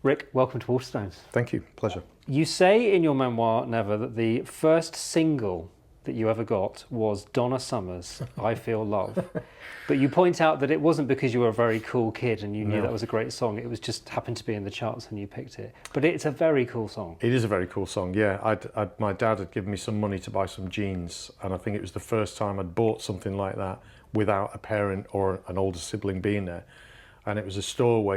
Rick, welcome to Waterstones. Thank you, pleasure. You say in your memoir, Never, that the first single that you ever got was Donna Summer's I Feel Love. But you point out that it wasn't because you were a very cool kid and you knew that was a great song. It was just happened to be in the charts and you picked it. But it's a very cool song. It is a very cool song, yeah. My dad had given me some money to buy some jeans, and I think it was the first time I'd bought something like that without a parent or an older sibling being there. And it was a store where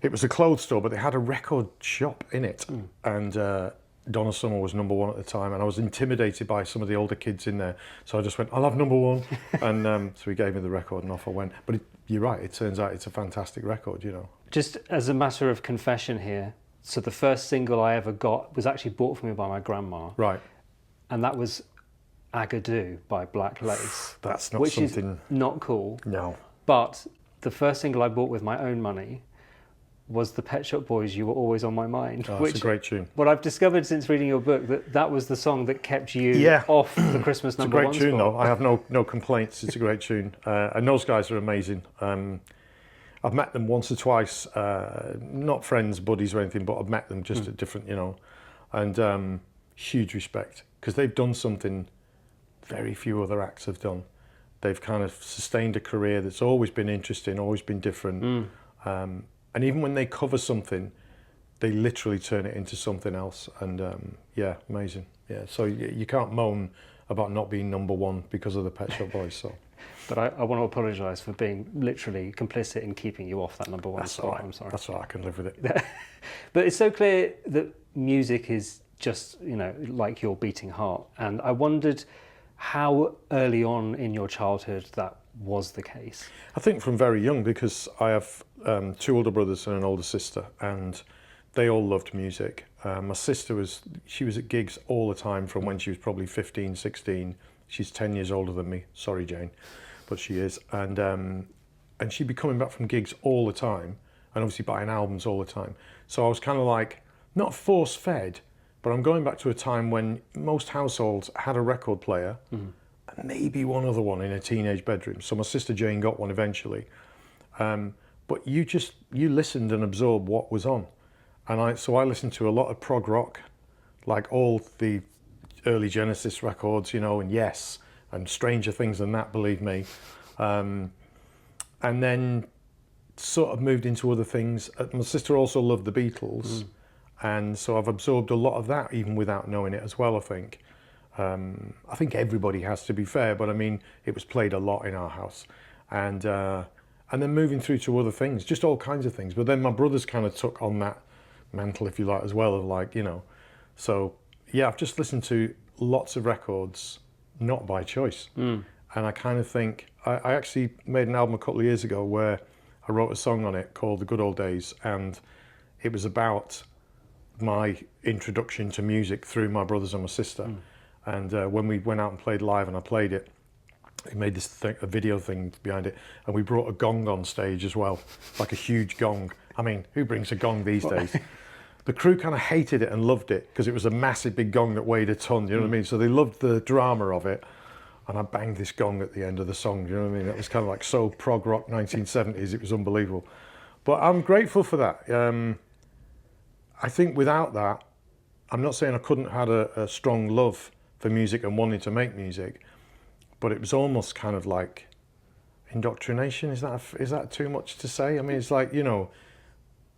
it was a clothes store, but they had a record shop in it. And Donna Summer was number one at the time, and I was intimidated by some of the older kids in there. So I just went, I'll have number one. And so he gave me the record and off I went. But you're right, it turns out it's a fantastic record, you know. Just as a matter of confession here, so the first single I ever got was actually bought for me by my grandma. Right. And that was Agadoo by Black Lace. That's not which something... is not cool. No. But the first single I bought with my own money was the Pet Shop Boys' You Were Always on My Mind. Oh, it's a great tune. What I've discovered since reading your book, that was the song that kept you off the Christmas number one spot. It's a great tune, though. I have no complaints. It's a great tune. And those guys are amazing. I've met them once or twice, not friends, buddies or anything, but I've met them just at different, you know, and huge respect, because they've done something very few other acts have done. They've kind of sustained a career that's always been interesting, always been different. And even when they cover something, they literally turn it into something else. And yeah, amazing. Yeah, so you can't moan about not being number one because of the Pet Shop Boys. So. But I want to apologise for being literally complicit in keeping you off that number one spot. All right. I'm sorry. That's all right, I can live with it. But it's so clear that music is just, you know, like your beating heart. And I wondered how early on in your childhood that was the case. I think from very young, because I have two older brothers and an older sister, and they all loved music. My sister was at gigs all the time from when she was probably 15, 16. She's 10 years older than me. Sorry, Jane, but she is. And she'd be coming back from gigs all the time, and obviously buying albums all the time. So I was kind of like, not force-fed, but I'm going back to a time when most households had a record player, and maybe one other one in a teenage bedroom. So my sister Jane got one eventually. But you listened and absorbed what was on. And so I listened to a lot of prog rock, like all the early Genesis records, you know, and Yes, and Stranger Things than that, believe me. And then sort of moved into other things. My sister also loved the Beatles. And so I've absorbed a lot of that, even without knowing it as well, I think. I think everybody has, to be fair, but I mean, it was played a lot in our house. And then moving through to other things, just all kinds of things. But then my brothers kind of took on that mantle, if you like, as well, of like, you know. So, yeah, I've just listened to lots of records, not by choice. And I kind of think, I actually made an album a couple of years ago where I wrote a song on it called The Good Old Days, and it was about my introduction to music through my brothers and my sister. And when we went out and played live and I played it, we made this thing, a video thing behind it, and we brought a gong on stage as well, like a huge gong. I mean, who brings a gong these days? The crew kind of hated it and loved it because it was a massive big gong that weighed a ton, you know what I mean? So they loved the drama of it, and I banged this gong at the end of the song, you know what I mean? It was kind of like so prog rock 1970s, it was unbelievable. But I'm grateful for that. I think without that, I'm not saying I couldn't have had a strong love for music and wanting to make music, but it was almost kind of like indoctrination. Is that too much to say? I mean, it's like, you know,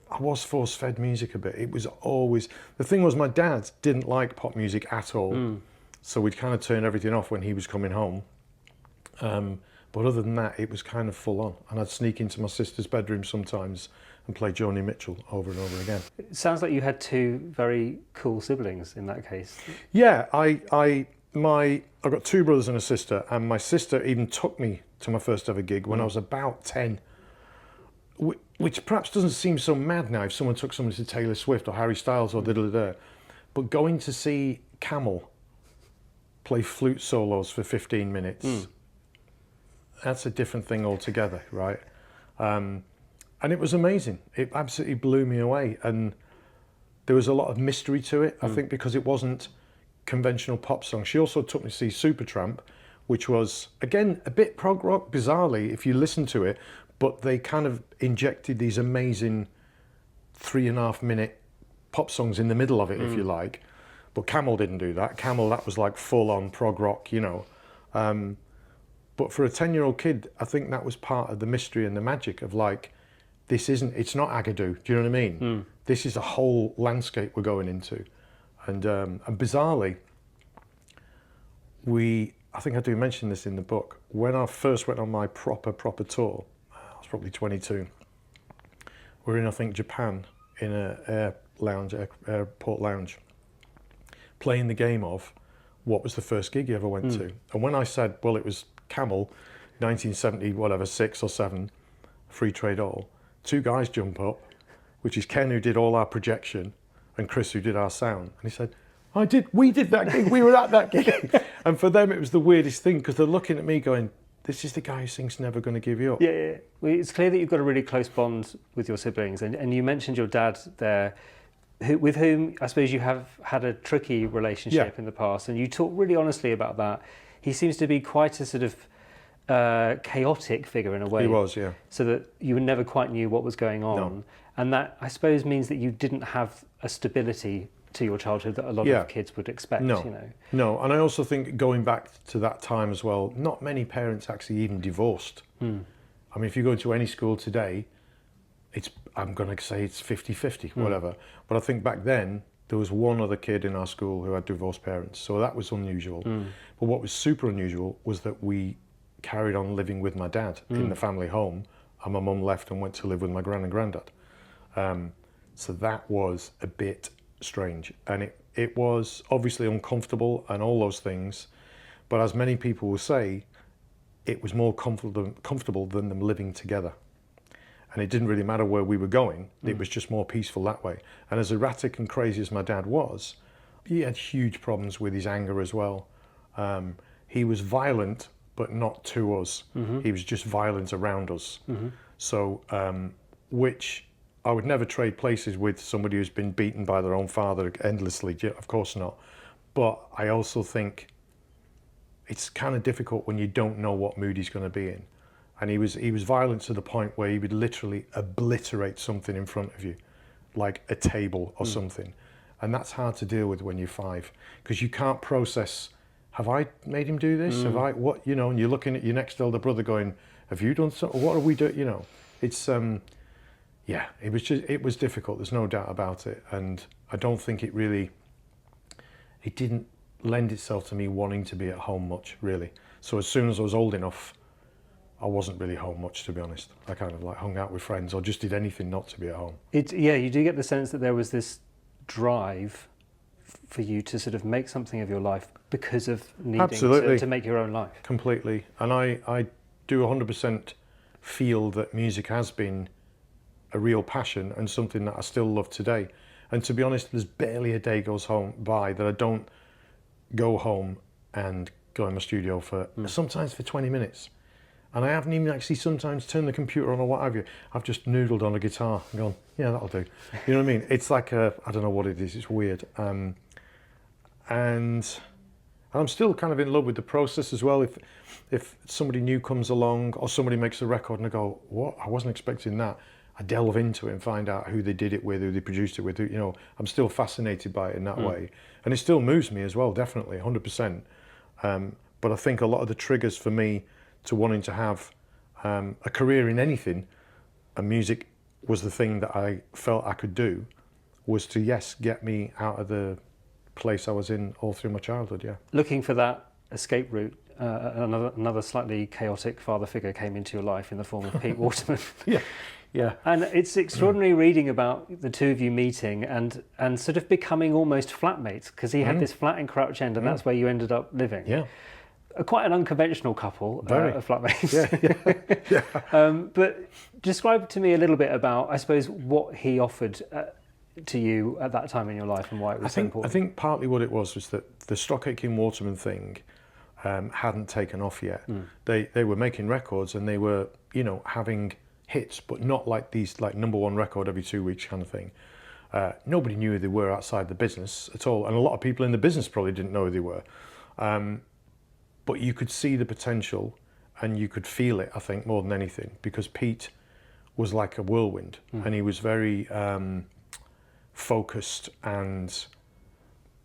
I was force-fed music a bit. It was always, the thing was, my dad didn't like pop music at all, so we'd kind of turn everything off when he was coming home. But other than that, it was kind of full on, and I'd sneak into my sister's bedroom sometimes and play Joni Mitchell over and over again. It sounds like you had two very cool siblings in that case. Yeah, I've got two brothers and a sister, and my sister even took me to my first ever gig when I was about 10, which perhaps doesn't seem so mad now if someone took somebody to Taylor Swift or Harry Styles or da-da-da. But going to see Camel play flute solos for 15 minutes, that's a different thing altogether, right? And it was amazing. It absolutely blew me away. And there was a lot of mystery to it, I think, because it wasn't conventional pop songs. She also took me to see Supertramp, which was, again, a bit prog rock, bizarrely, if you listen to it, but they kind of injected these amazing 3.5-minute pop songs in the middle of it, if you like. But Camel didn't do that. Camel, that was like full-on prog rock, you know. But for a 10-year-old kid, I think that was part of the mystery and the magic of like, it's not Agadoo, do you know what I mean? This is a whole landscape we're going into. And bizarrely, I think I do mention this in the book, when I first went on my proper tour, I was probably 22, we're in, I think, Japan, in a airport lounge, playing the game of what was the first gig you ever went to. And when I said, well, it was Camel, 1970, whatever, 6 or 7, Free Trade All, 2 guys jump up, which is Ken, who did all our projection, and Chris, who did our sound. And he said, we did that gig, we were at that gig. And for them, it was the weirdest thing, because they're looking at me going, this is the guy who sings Never Gonna Give You Up. Yeah. Well, it's clear that you've got a really close bond with your siblings, and you mentioned your dad there, with whom I suppose you have had a tricky relationship in the past, and you talk really honestly about that. He seems to be quite a sort of chaotic figure in a way. He was, yeah. So that you never quite knew what was going on. No. And that, I suppose, means that you didn't have a stability to your childhood that a lot of kids would expect, No. you know. No, and I also think going back to that time as well, not many parents actually even divorced. I mean, if you go into any school today, I'm going to say it's 50-50, whatever. But I think back then, there was one other kid in our school who had divorced parents, so that was unusual. But what was super unusual was that we carried on living with my dad in the family home, and my mum left and went to live with my gran and granddad. So that was a bit strange, and it was obviously uncomfortable and all those things, but as many people will say, it was more comfortable than them living together. And it didn't really matter where we were going, it was just more peaceful that way. And as erratic and crazy as my dad was, he had huge problems with his anger as well. He was violent, but not to us. He was just violent around us. So, which I would never trade places with somebody who's been beaten by their own father endlessly, of course not. But I also think it's kind of difficult when you don't know what mood he's going to be in. And he was violent to the point where he would literally obliterate something in front of you, like a table or something. And that's hard to deal with when you're 5, because you can't process, have I made him do this? Have I, what, you know, and you're looking at your next elder brother going, have you done something? What are we doing? You know, it's, yeah, it was difficult. There's no doubt about it. And I don't think it didn't lend itself to me wanting to be at home much, really. So as soon as I was old enough, I wasn't really home much, to be honest. I kind of like hung out with friends or just did anything not to be at home. Yeah, you do get the sense that there was this drive for you to sort of make something of your life because of needing to make your own life. Completely. And I do 100% feel that music has been a real passion and something that I still love today. And to be honest, there's barely a day goes by that I don't go home and go in my studio for sometimes for 20 minutes. And I haven't even actually sometimes turned the computer on or what have you. I've just noodled on a guitar and gone, yeah, that'll do. You know what I mean? It's like I don't know what it is, it's weird. And I'm still kind of in love with the process as well. If somebody new comes along or somebody makes a record and I go, what? I wasn't expecting that. I delve into it and find out who they did it with, who they produced it with. You know, I'm still fascinated by it in that way. And it still moves me as well, definitely, 100%. But I think a lot of the triggers for me to wanting to have a career in anything, and music was the thing that I felt I could do, was to, yes, get me out of the place I was in all through my childhood, yeah. Looking for that escape route, another slightly chaotic father figure came into your life in the form of Pete Waterman. Yeah. And it's extraordinary reading about the two of you meeting and sort of becoming almost flatmates, because he had this flat in Crouch End and that's where you ended up living. Yeah. Quite an unconventional couple of flatmates. Yeah. But describe to me a little bit about, I suppose, what he offered to you at that time in your life and why it was so important. I think partly what it was that the Stockaking Waterman thing hadn't taken off yet. They were making records and they were, you know, having hits, but not like these, like #1 record every 2 weeks kind of thing. Nobody knew who they were outside the business at all, and a lot of people in the business probably didn't know who they were. But you could see the potential, and you could feel it, I think, more than anything, because Pete was like a whirlwind, and he was very focused and,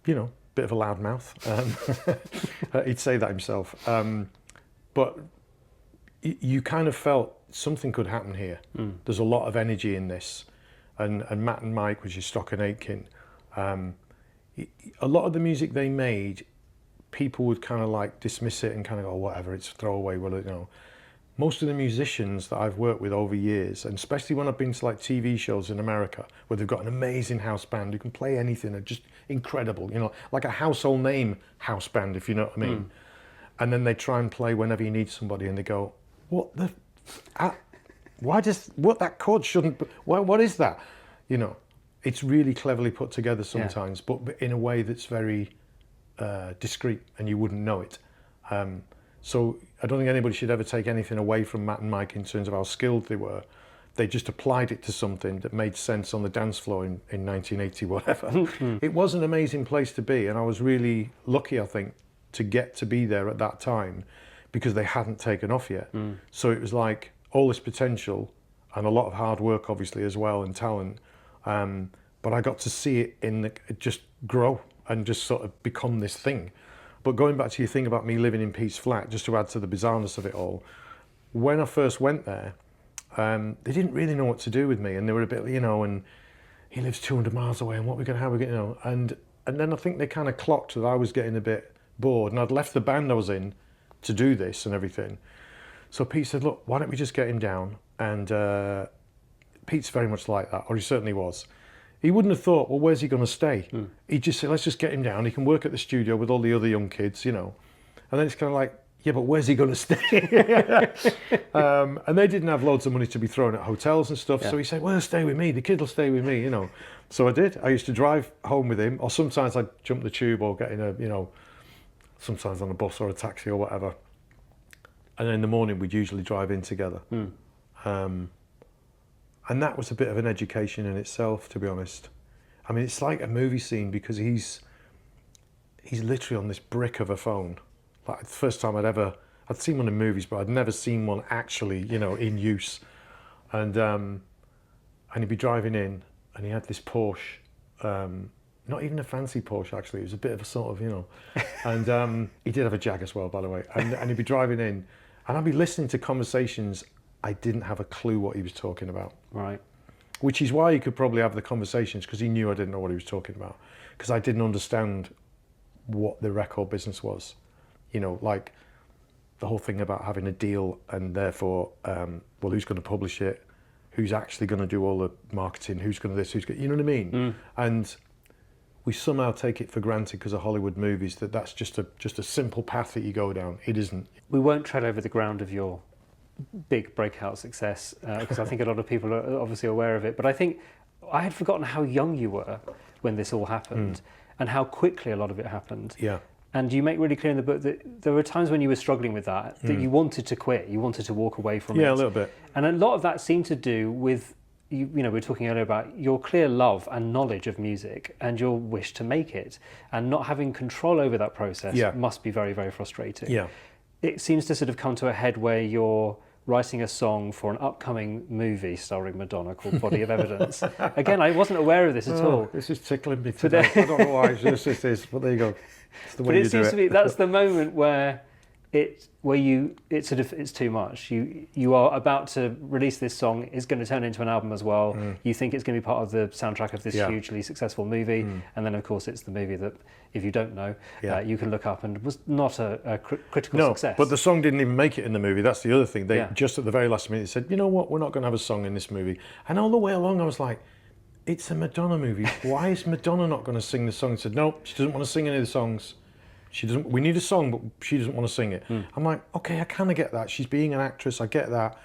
you know, bit of a loudmouth. He'd say that himself. But you kind of felt something could happen here. There's a lot of energy in this. And Matt and Mike, which is Stock and Aitken, a lot of the music they made, people would kind of like dismiss it and kind of go, whatever, it's throwaway, well, you know. Most of the musicians that I've worked with over years, and especially when I've been to like TV shows in America, where they've got an amazing house band who can play anything, are just incredible, you know, like a household name house band, if you know what I mean. And then they try and play whenever you need somebody, and they go, what the, that chord shouldn't, what is that? You know, it's really cleverly put together sometimes, but in a way that's very discreet, and you wouldn't know it. So I don't think anybody should ever take anything away from Matt and Mike in terms of how skilled they were. They just applied it to something that made sense on the dance floor in 1980, whatever. It was an amazing place to be, and I was really lucky, I think, to get to be there at that time, because they hadn't taken off yet. So it was like all this potential and a lot of hard work, obviously, as well, and talent. But I got to see it just grow and just sort of become this thing. But going back to your thing about me living in Pete's flat, just to add to the bizarreness of it all, when I first went there, they didn't really know what to do with me, and they were a bit, you know, and he lives 200 miles away, and what are we going to have, you know, and then I think they kind of clocked that I was getting a bit bored, and I'd left the band I was in to do this and everything. So Pete said, look, why don't we just get him down? And Pete's very much like that, or he certainly was. He wouldn't have thought, well, where's he going to stay? He'd just say, let's just get him down. He can work at the studio with all the other young kids, you know. And then it's kind of like, yeah, but where's he going to stay? And they didn't have loads of money to be thrown at hotels and stuff. So he said, well, stay with me. The kid will stay with me, you know. So I did. I used to drive home with him, or sometimes I'd jump the tube or get in a, you know, sometimes on a bus or a taxi or whatever. And then in the morning, we'd usually drive in together. And that was a bit of an education in itself, to be honest. I mean, it's like a movie scene, because he's literally on this brick of a phone. Like the first time I'd seen one in movies, but I'd never seen one actually, you know, in use. And he'd be driving in, and he had this Porsche, not even a fancy Porsche actually. It was a bit of a sort of, you know, and he did have a Jag as well, by the way. And he'd be driving in, and I'd be listening to conversations. I didn't have a clue what he was talking about. Right. Which is why he could probably have the conversations, because he knew I didn't know what he was talking about, because I didn't understand what the record business was. You know, like the whole thing about having a deal, and therefore, well, who's going to publish it? Who's actually going to do all the marketing? Who's going to this? Who's going, you know what I mean? And we somehow take it for granted because of Hollywood movies that that's just a simple path that you go down. It isn't. We won't tread over the ground of your big breakout success, because I think a lot of people are obviously aware of it, but I think I had forgotten how young you were when this all happened, and how quickly a lot of it happened. And you make really clear in the book that there were times when you were struggling with that you wanted to quit, you wanted to walk away from it. Yeah, a little bit. And a lot of that seemed to do with you know, we were talking earlier about your clear love and knowledge of music and your wish to make it, and not having control over that process must be very, very frustrating. It seems to sort of come to a head where you're writing a song for an upcoming movie starring Madonna called Body of Evidence. Again, I wasn't aware of this at all. This is tickling me today. I don't know why this is, but there you go. It's the way you do it. But it seems to me that's the moment where it's too much. You are about to release this song. It's going to turn into an album as well. You think it's going to be part of the soundtrack of this hugely successful movie, and then of course it's the movie that, if you don't know, you can look up and was not a critical success. But the song didn't even make it in the movie. That's the other thing. They just at the very last minute said, you know what, we're not going to have a song in this movie. And all the way along I was like, it's a Madonna movie. Why is Madonna not going to sing the song? He said, no, she doesn't want to sing any of the songs. She doesn't. We need a song, but she doesn't want to sing it. I'm like, okay, I kind of get that. She's being an actress. I get that,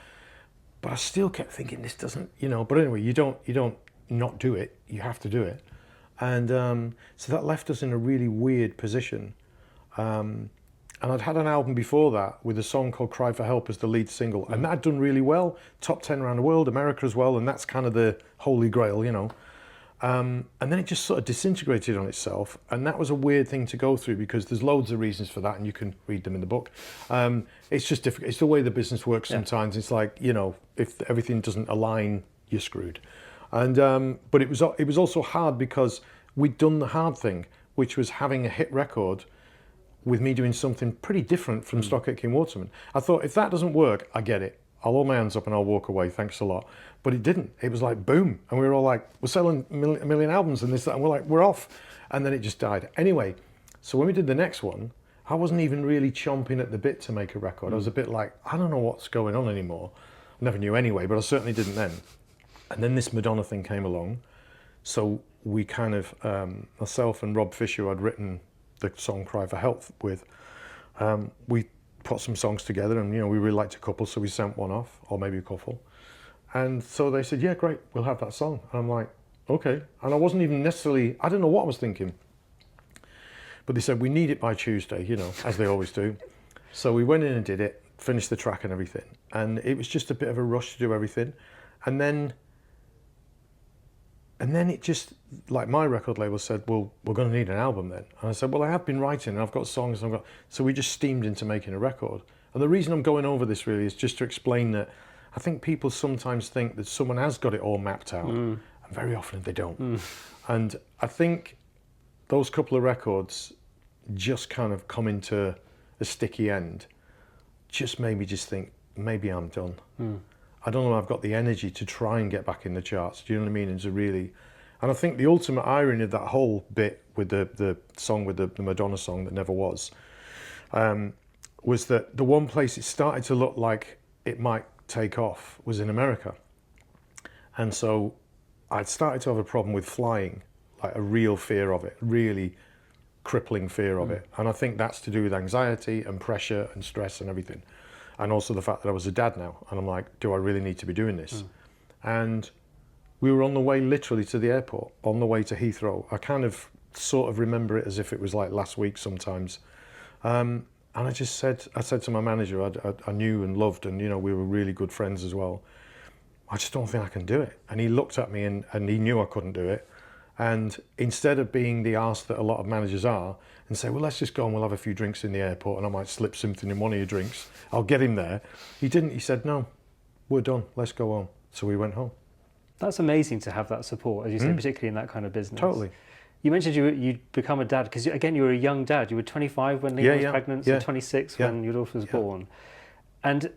but I still kept thinking this doesn't, you know. But anyway, you don't not do it. You have to do it, and so that left us in a really weird position. And I'd had an album before that with a song called "Cry for Help" as the lead single, and that had done really well, top 10 around the world, America as well, and that's kind of the holy grail, you know. And then it just sort of disintegrated on itself, and that was a weird thing to go through because there's loads of reasons for that, and you can read them in the book. It's just difficult. It's the way the business works sometimes. It's like, you know, if everything doesn't align, you're screwed. And but it was also hard because we'd done the hard thing, which was having a hit record with me doing something pretty different from Stock Aitken Waterman. I thought, if that doesn't work, I get it. I'll hold my hands up and I'll walk away, thanks a lot. But it didn't. It was like, boom. And we were all like, we're selling a million albums and this, that, and we're like, we're off. And then it just died. Anyway, so when we did the next one, I wasn't even really chomping at the bit to make a record. I was a bit like, I don't know what's going on anymore. I never knew anyway, but I certainly didn't then. And then this Madonna thing came along. So we kind of, myself and Rob Fisher, who I'd written the song Cry for Help with, we put some songs together, and, you know, we really liked a couple, so we sent one off, or maybe a couple. And so they said, yeah, great, we'll have that song. And I'm like, okay. And I wasn't even necessarily, I don't know what I was thinking. But they said, we need it by Tuesday, you know, as they always do. So we went in and did it, finished the track and everything. And it was just a bit of a rush to do everything. And then it just, like, my record label said, well, we're going to need an album then. And I said, well, I have been writing and I've got songs. And So we just steamed into making a record. And the reason I'm going over this really is just to explain that I think people sometimes think that someone has got it all mapped out. And very often they don't. And I think those couple of records just kind of come into a sticky end. Just made me just think, maybe I'm done. I don't know, I've got the energy to try and get back in the charts. Do you know what I mean? And I think the ultimate irony of that whole bit with the song, with the Madonna song that never was that the one place it started to look like it might take off was in America. And so I'd started to have a problem with flying, like a real fear of it, really crippling fear of it. And I think that's to do with anxiety and pressure and stress and everything. And also the fact that I was a dad now. And I'm like, do I really need to be doing this? And we were on the way literally to the airport, on the way to Heathrow. I kind of sort of remember it as if it was like last week sometimes. And I said to my manager, I knew and loved, and, you know, we were really good friends as well. I just don't think I can do it. And he looked at me and he knew I couldn't do it. And instead of being the arse that a lot of managers are and say, well, let's just go and we'll have a few drinks in the airport and I might slip something in one of your drinks, I'll get him there. He didn't. He said, no, we're done. Let's go home. So we went home. That's amazing to have that support, as you say, particularly in that kind of business. Totally. You mentioned you'd become a dad, because, again, you were a young dad. You were 25 when Lena was pregnant, and 26 when your daughter was born. And,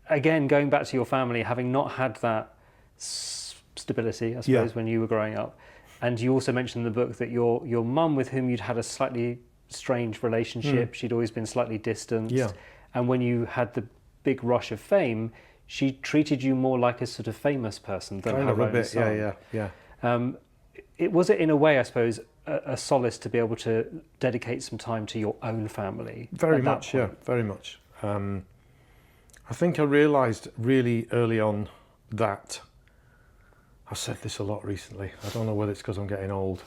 again, going back to your family, having not had that stability, I suppose, when you were growing up. And you also mentioned in the book that your mum, with whom you'd had a slightly strange relationship, she'd always been slightly distanced. Yeah. And when you had the big rush of fame, she treated you more like a sort of famous person than her own son. It was, in a way, I suppose, a solace to be able to dedicate some time to your own family. Very much, very much. I think I realised really early on that, I've said this a lot recently, I don't know whether it's because I'm getting old,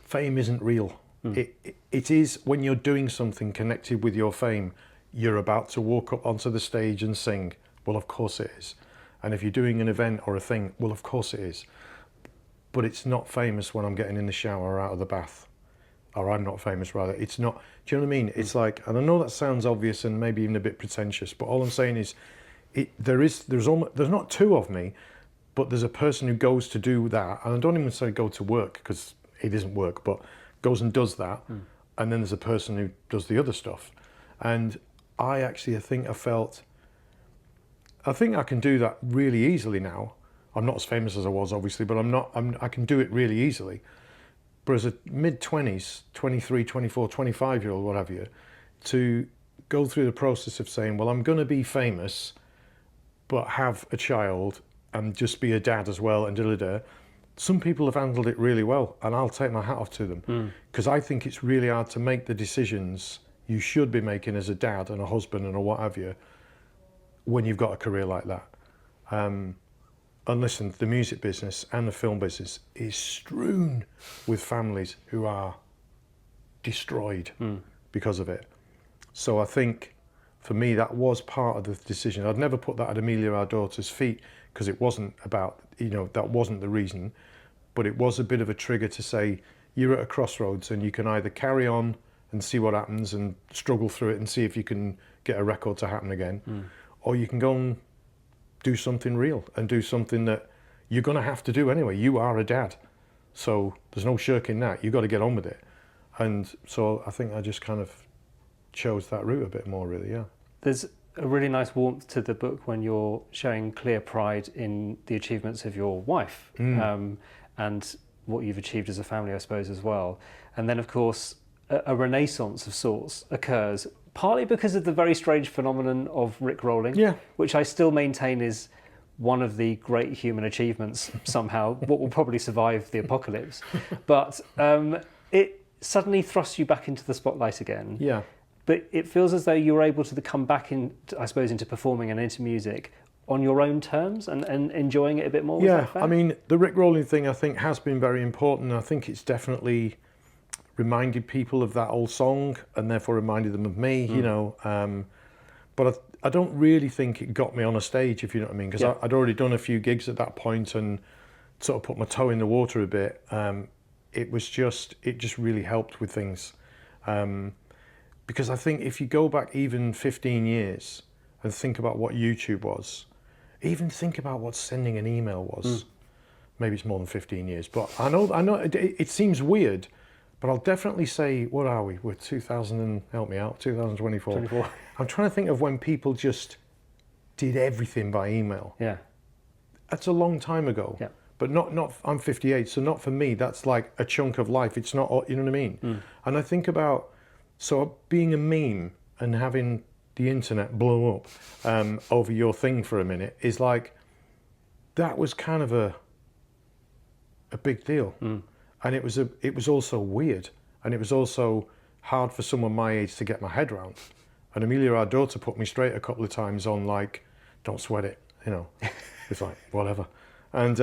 fame isn't real. It is when you're doing something connected with your fame, you're about to walk up onto the stage and sing, well, of course it is. And if you're doing an event or a thing, well, of course it is. But it's not famous when I'm getting in the shower or out of the bath. Or I'm not famous, rather. It's not, do you know what I mean? It's like, and I know that sounds obvious and maybe even a bit pretentious, but all I'm saying is, there's not two of me, but there's a person who goes to do that, and I don't even say go to work, because it isn't work, but goes and does that, and then there's a person who does the other stuff. And I think I can do that really easily now. I'm not as famous as I was, obviously, but I can do it really easily. But as a mid-20s, 23, 24, 25-year-old, what have you, to go through the process of saying, well, I'm going to be famous, but have a child and just be a dad as well, and da-da-da. Some people have handled it really well, and I'll take my hat off to them, because I think it's really hard to make the decisions you should be making as a dad and a husband and a what have you when you've got a career like that. And listen, the music business and the film business is strewn with families who are destroyed because of it. So I think, for me, that was part of the decision. I'd never put that at Amelia, our daughter's feet, because it wasn't about, that wasn't the reason. but it was a bit of a trigger to say, you're at a crossroads and you can either carry on and see what happens and struggle through it and see if you can get a record to happen again, or you can go and do something real and do something that you're going to have to do anyway. You are a dad, so there's no shirking that. You've got to get on with it. And so I think I just kind of chose that route a bit more, really, yeah. There's a really nice warmth to the book when you're showing clear pride in the achievements of your wife, and what you've achieved as a family, I suppose, as well. And then, of course, a renaissance of sorts occurs, partly because of the very strange phenomenon of Rickrolling, which I still maintain is one of the great human achievements somehow, what will probably survive the apocalypse. But it suddenly thrusts you back into the spotlight again. Yeah. But it feels as though you were able to come back in, I suppose, into performing and into music on your own terms and enjoying it a bit more. Yeah, I mean, the Rickrolling thing I think has been very important. I think it's definitely reminded people of that old song and therefore reminded them of me, you know. But I don't really think it got me on a stage, if you know what I mean, because I'd already done a few gigs at that point and sort of put my toe in the water a bit. It just really helped with things. Because I think if you go back even 15 years and think about what YouTube was, even think about what sending an email was. Maybe it's more than 15 years, but I know it seems weird, but I'll definitely say, what are we? We're 2024. I'm trying to think of when people just did everything by email. Yeah. That's a long time ago. Yeah. But not I'm 58, so not for me, that's like a chunk of life. It's not, you know what I mean? And I think about, so being a meme and having the internet blow up over your thing for a minute is like, that was kind of a big deal. And it was also weird, and it was also hard for someone my age to get my head around. And Amelia, our daughter, put me straight a couple of times on like, don't sweat it, you know. It's like, whatever. And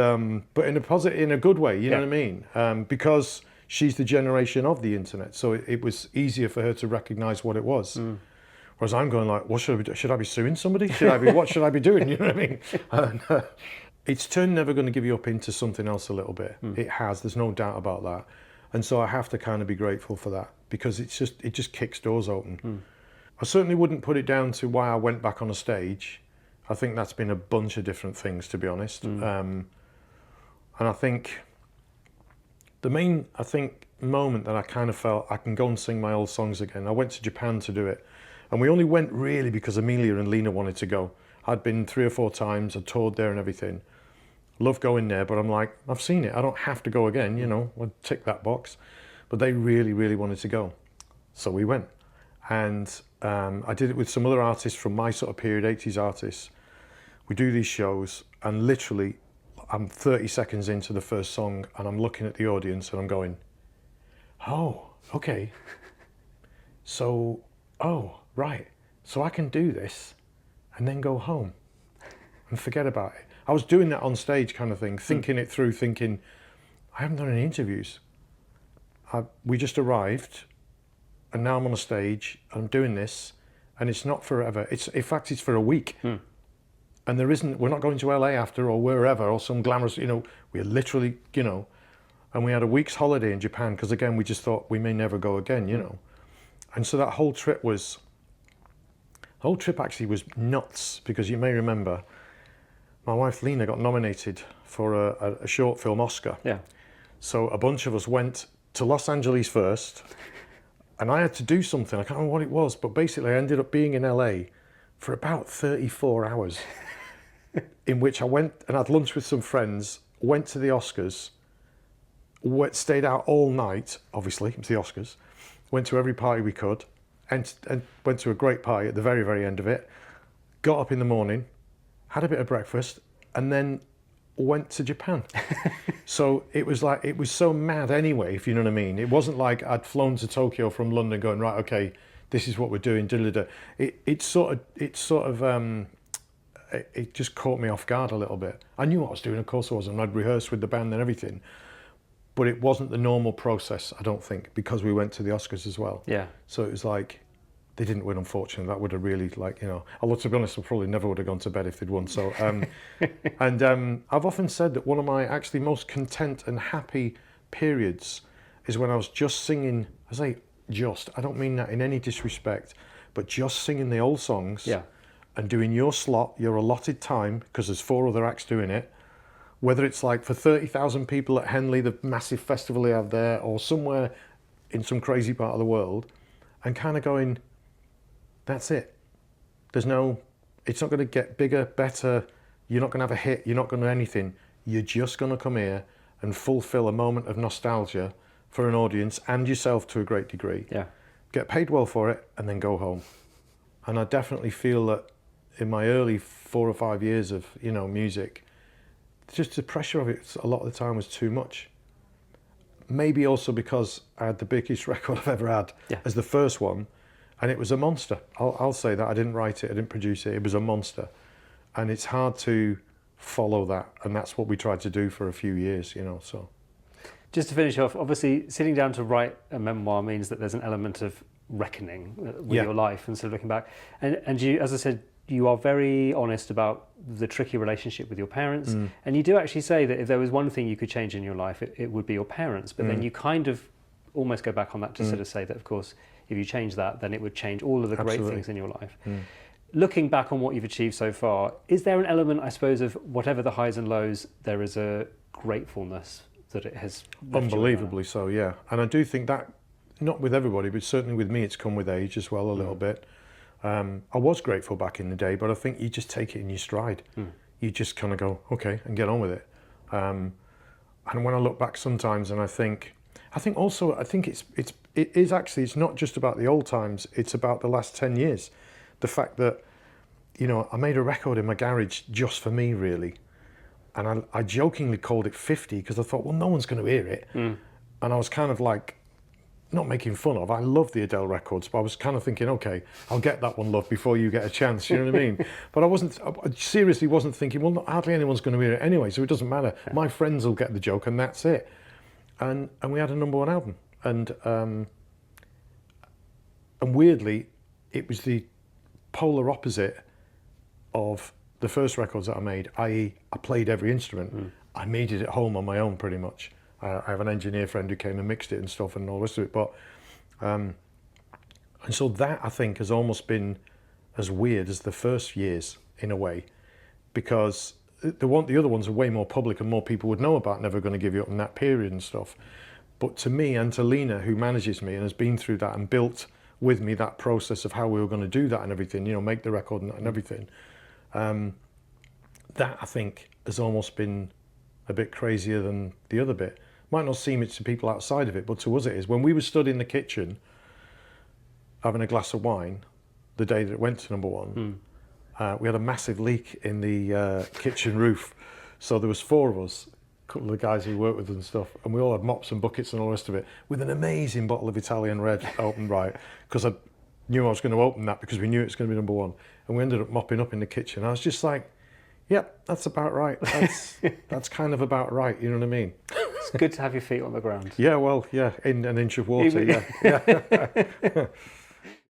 but in a good way, you know what I mean? Because she's the generation of the internet, so it was easier for her to recognise what it was. Whereas I'm going like, what should I be doing? Should I be suing somebody? What should I be doing? You know what I mean? And, it's turned Never Gonna Give You Up into something else a little bit. It has, there's no doubt about that. And so I have to kind of be grateful for that, because it just kicks doors open. I certainly wouldn't put it down to why I went back on a stage. I think that's been a bunch of different things, to be honest. And I think the main, moment that I kind of felt I can go and sing my old songs again, I went to Japan to do it. And we only went really because Amelia and Lena wanted to go. I'd been 3 or 4 times, I'd toured there and everything. Love going there, but I'm like, I've seen it, I don't have to go again, you know, I'd tick that box. But they really, really wanted to go. So we went. And I did it with some other artists from my sort of period, 80s artists. We do these shows, and literally, I'm 30 seconds into the first song, and I'm looking at the audience, and I'm going, oh, okay. So, oh, right. So I can do this, and then go home, and forget about it. I was doing that on stage kind of thing, thinking it through, thinking, I haven't done any interviews. We just arrived, and now I'm on a stage, and I'm doing this, and it's not forever. In fact, it's for a week. And we're not going to LA after, or wherever, or some glamorous, you know, we're literally, you know, and we had a week's holiday in Japan, because again, we just thought we may never go again, you know. And so that whole trip actually was nuts, because you may remember, my wife Lena got nominated for a short film Oscar. Yeah. So a bunch of us went to Los Angeles first, and I had to do something, I can't remember what it was, but basically I ended up being in LA for about 34 hours, in which I went and had lunch with some friends, went to the Oscars, stayed out all night, obviously, it was the Oscars, went to every party we could, and went to a great party at the very, very end of it, got up in the morning, had a bit of breakfast, and then went to Japan. So it was like, it was so mad anyway, if you know what I mean. It wasn't like I'd flown to Tokyo from London going, right, okay, this is what we're doing, da-da-da. It just caught me off guard a little bit. I knew what I was doing, of course I was, and I'd rehearsed with the band and everything. But it wasn't the normal process, I don't think, because we went to the Oscars as well. Yeah. So it was like, They didn't win, unfortunately. That would have really, although to be honest, I probably never would have gone to bed if they'd won. So, I've often said that one of my actually most content and happy periods is when I was just singing. I say just, I don't mean that in any disrespect, but just singing the old songs and doing your slot, your allotted time, because there's 4 other acts doing it. Whether it's like for 30,000 people at Henley, the massive festival they have there, or somewhere in some crazy part of the world, and kind of going, that's it. It's not going to get bigger, better. You're not going to have a hit. You're not going to do anything. You're just going to come here and fulfill a moment of nostalgia for an audience and yourself to a great degree. Yeah. Get paid well for it and then go home. And I definitely feel that in my early 4 or 5 years of, music, just the pressure of it a lot of the time was too much. Maybe also because I had the biggest record I've ever had as the first one. And it was a monster. I'll say that. I didn't write it, I didn't produce it. It was a monster. And it's hard to follow that. And that's what we tried to do for a few years, so. Just to finish off, obviously sitting down to write a memoir means that there's an element of reckoning with your life and sort of looking back. And you, as I said, you are very honest about the tricky relationship with your parents. And you do actually say that if there was one thing you could change in your life, it would be your parents. But then you kind of almost go back on that to sort of say that, of course, if you change that, then it would change all of the great things in your life. Looking back on what you've achieved so far, is there an element, I suppose, of whatever the highs and lows, there is a gratefulness that it has left Unbelievably so, yeah. And I do think that, not with everybody, but certainly with me, it's come with age as well a little bit. I was grateful back in the day, but I think you just take it in your stride. You just kind of go, okay, and get on with it. And when I look back sometimes and I think it is actually, it's not just about the old times, it's about the last 10 years. The fact that, I made a record in my garage just for me, really. And I jokingly called it 50 because I thought, well, no one's going to hear it. And I was kind of like, not making fun of, I love the Adele records, but I was kind of thinking, okay, I'll get that one, love, before you get a chance, you know what I mean? But I seriously wasn't thinking, well, hardly anyone's going to hear it anyway, so it doesn't matter. My friends will get the joke and that's it. And we had a #1 album. And weirdly, it was the polar opposite of the first records that I made, i.e. I played every instrument. I made it at home on my own pretty much. I have an engineer friend who came and mixed it and stuff and all the rest of it. But and so that, I think, has almost been as weird as the first years in a way, because the other ones are way more public and more people would know about Never Gonna Give You Up in that period and stuff. But to me and to Lena, who manages me and has been through that and built with me that process of how we were going to do that and everything, make the record and everything, that I think has almost been a bit crazier than the other bit. Might not seem it to people outside of it, but to us it is. When we were stood in the kitchen having a glass of wine the day that it went to #1, we had a massive leak in the kitchen roof. So there was 4 of us, a couple of the guys who worked with us and stuff, and we all had mops and buckets and all the rest of it, with an amazing bottle of Italian Red open right, because I knew I was going to open that because we knew it was going to be #1. And we ended up mopping up in the kitchen. I was just like, yep, that's about right. That's kind of about right, you know what I mean? It's good to have your feet on the ground. Yeah, well, yeah, in an inch of water, yeah.